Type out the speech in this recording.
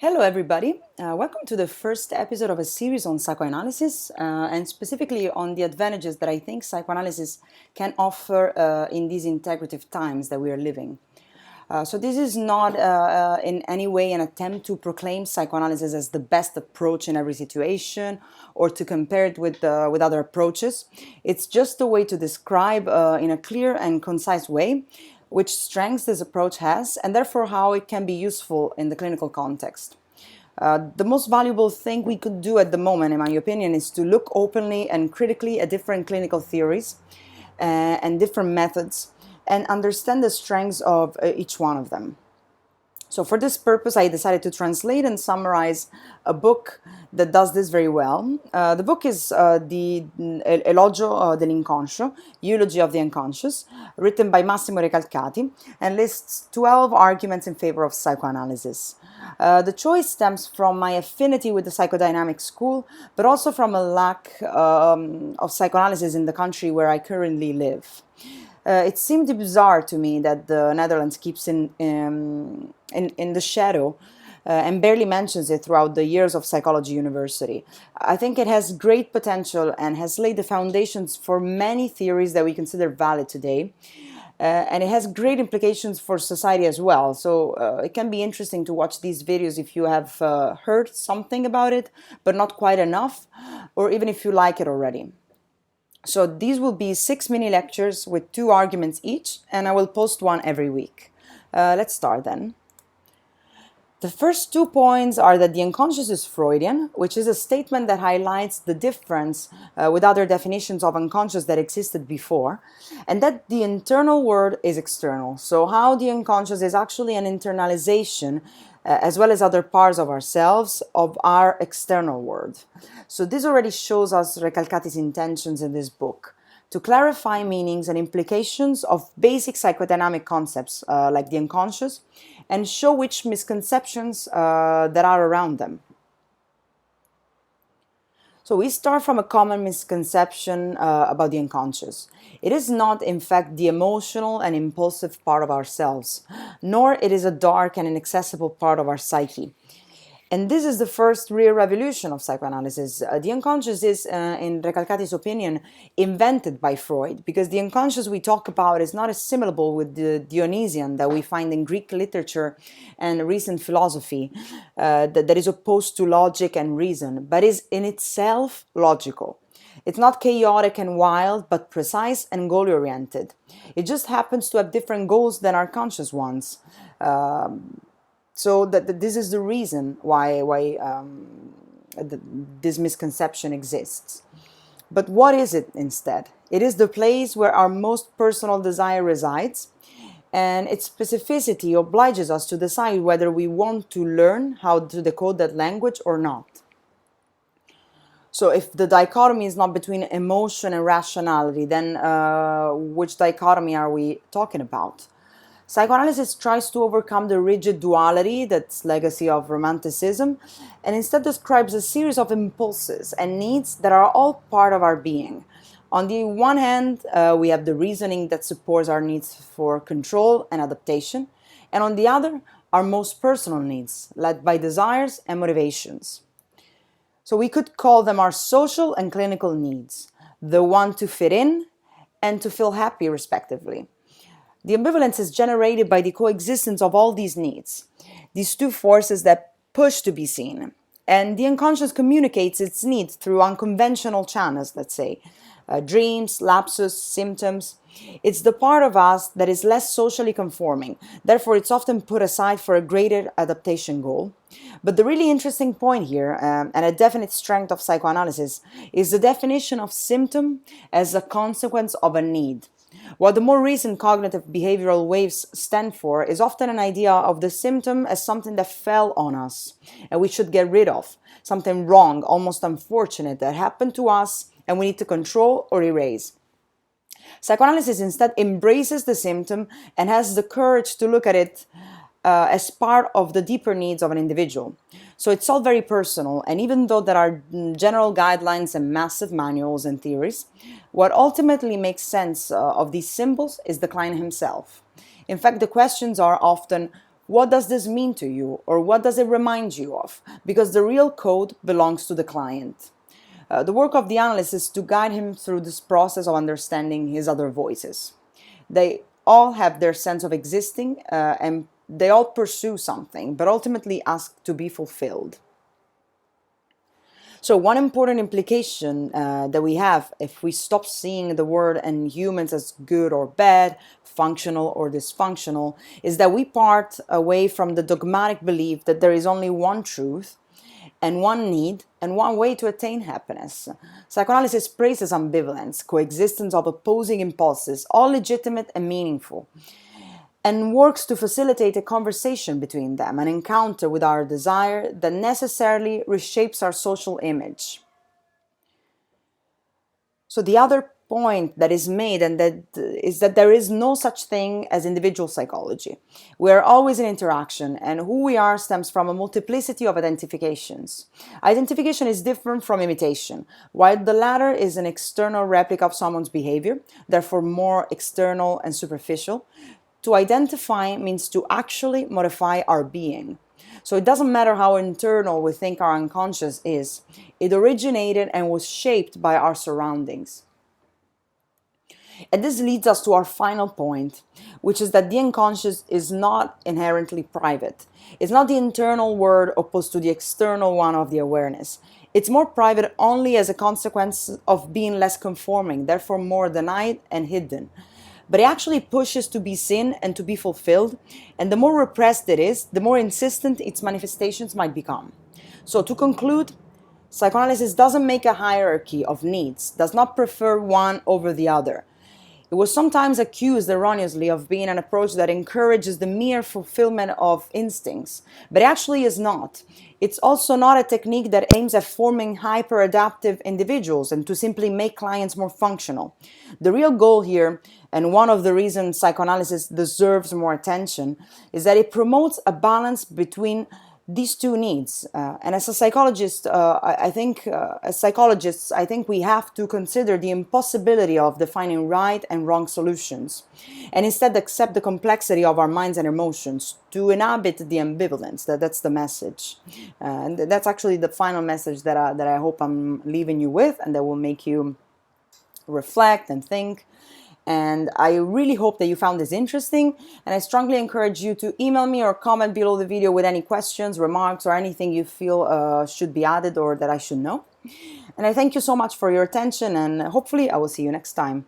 Hello, everybody. Welcome to the first episode of a series on psychoanalysis, and specifically on the advantages that I think psychoanalysis can offer in these integrative times that we are living. So this is not in any way an attempt to proclaim psychoanalysis as the best approach in every situation or to compare it with other approaches. It's just a way to describe in a clear and concise way which strengths this approach has and therefore how it can be useful in the clinical context. The most valuable thing we could do at the moment, in my opinion, is to look openly and critically at different clinical theories and different methods and understand the strengths of each one of them. So for this purpose, I decided to translate and summarize a book that does this very well. The book is the Elogio dell'Inconscio, Eulogy of the Unconscious, written by Massimo Recalcati, and lists 12 arguments in favor of psychoanalysis. The choice stems from my affinity with the psychodynamic school, but also from a lack of psychoanalysis in the country where I currently live. It seemed bizarre to me that the Netherlands keeps in the shadow and barely mentions it throughout the years of psychology university. I think it has great potential and has laid the foundations for many theories that we consider valid today. And it has great implications for society as well. So it can be interesting to watch these videos if you have heard something about it, but not quite enough, or even if you like it already. So these will be 6 mini lectures with 2 arguments each, and I will post one every week. Let's start then. The first 2 points are that the unconscious is Freudian, which is a statement that highlights the difference with other definitions of unconscious that existed before, and that the internal world is external. So how the unconscious is actually an internalization as well as other parts of ourselves, of our external world. So this already shows us Recalcati's intentions in this book, to clarify meanings and implications of basic psychodynamic concepts like the unconscious, and show which misconceptions that are around them. So we start from a common misconception about the unconscious. It is not, in fact, the emotional and impulsive part of ourselves, nor it is a dark and inaccessible part of our psyche. And this is the first real revolution of psychoanalysis. The unconscious is, in Recalcati's opinion, invented by Freud, because the unconscious we talk about is not assimilable with the Dionysian that we find in Greek literature and recent philosophy that is opposed to logic and reason, but is in itself logical. It's not chaotic and wild, but precise and goal-oriented. It just happens to have different goals than our conscious ones. So this is the reason why this misconception exists. But what is it instead? It is the place where our most personal desire resides, and its specificity obliges us to decide whether we want to learn how to decode that language or not. So if the dichotomy is not between emotion and rationality, then which dichotomy are we talking about? Psychoanalysis tries to overcome the rigid duality that's legacy of Romanticism and instead describes a series of impulses and needs that are all part of our being. On the one hand, we have the reasoning that supports our needs for control and adaptation, and on the other, our most personal needs, led by desires and motivations. So we could call them our social and clinical needs, the one to fit in and to feel happy, respectively. The ambivalence is generated by the coexistence of all these needs, these two forces that push to be seen. And the unconscious communicates its needs through unconventional channels, let's say, dreams, lapses, symptoms. It's the part of us that is less socially conforming. Therefore, it's often put aside for a greater adaptation goal. But the really interesting point here, and a definite strength of psychoanalysis, is the definition of symptom as a consequence of a need. What the more recent cognitive behavioral waves stand for is often an idea of the symptom as something that fell on us and we should get rid of, something wrong, almost unfortunate that happened to us and we need to control or erase. Psychoanalysis instead embraces the symptom and has the courage to look at it as part of the deeper needs of an individual. So it's all very personal, and even though there are general guidelines and massive manuals and theories, what ultimately makes sense of these symbols is the client himself. In fact, the questions are often, What does this mean to you, or what does it remind you of? Because the real code belongs to the client. The work of the analyst is to guide him through this process of understanding his other voices. They all have their sense of existing, and they all pursue something, but ultimately ask to be fulfilled. So one important implication that we have if we stop seeing the world and humans as good or bad, functional or dysfunctional, is that we part away from the dogmatic belief that there is only one truth and one need and one way to attain happiness. Psychoanalysis praises ambivalence, coexistence of opposing impulses, all legitimate and meaningful, and works to facilitate a conversation between them, an encounter with our desire that necessarily reshapes our social image. So the other point that is made and that is that there is no such thing as individual psychology. We are always in interaction, and who we are stems from a multiplicity of identifications. Identification is different from imitation. While the latter is an external replica of someone's behavior, therefore more external and superficial, to identify means to actually modify our being. So it doesn't matter how internal we think our unconscious is, it originated and was shaped by our surroundings. And this leads us to our final point, which is that the unconscious is not inherently private. It's not the internal world opposed to the external one of the awareness. It's more private only as a consequence of being less conforming, therefore more denied and hidden. But it actually pushes to be seen and to be fulfilled, and the more repressed it is, the more insistent its manifestations might become. So to conclude, psychoanalysis doesn't make a hierarchy of needs, does not prefer one over the other. It was sometimes accused erroneously of being an approach that encourages the mere fulfillment of instincts, but it actually is not. It's also not a technique that aims at forming hyper-adaptive individuals and to simply make clients more functional. The real goal here, and one of the reasons psychoanalysis deserves more attention, is that it promotes a balance between these two needs. And as a psychologist, as psychologists, I think we have to consider the impossibility of defining right and wrong solutions, and instead accept the complexity of our minds and emotions to inhabit the ambivalence. That's the message. And that's actually the final message that I hope I'm leaving you with, and that will make you reflect and think. And I really hope that you found this interesting, and I strongly encourage you to email me or comment below the video with any questions, remarks, or anything you feel should be added or that I should know. And I thank you so much for your attention, and hopefully I will see you next time.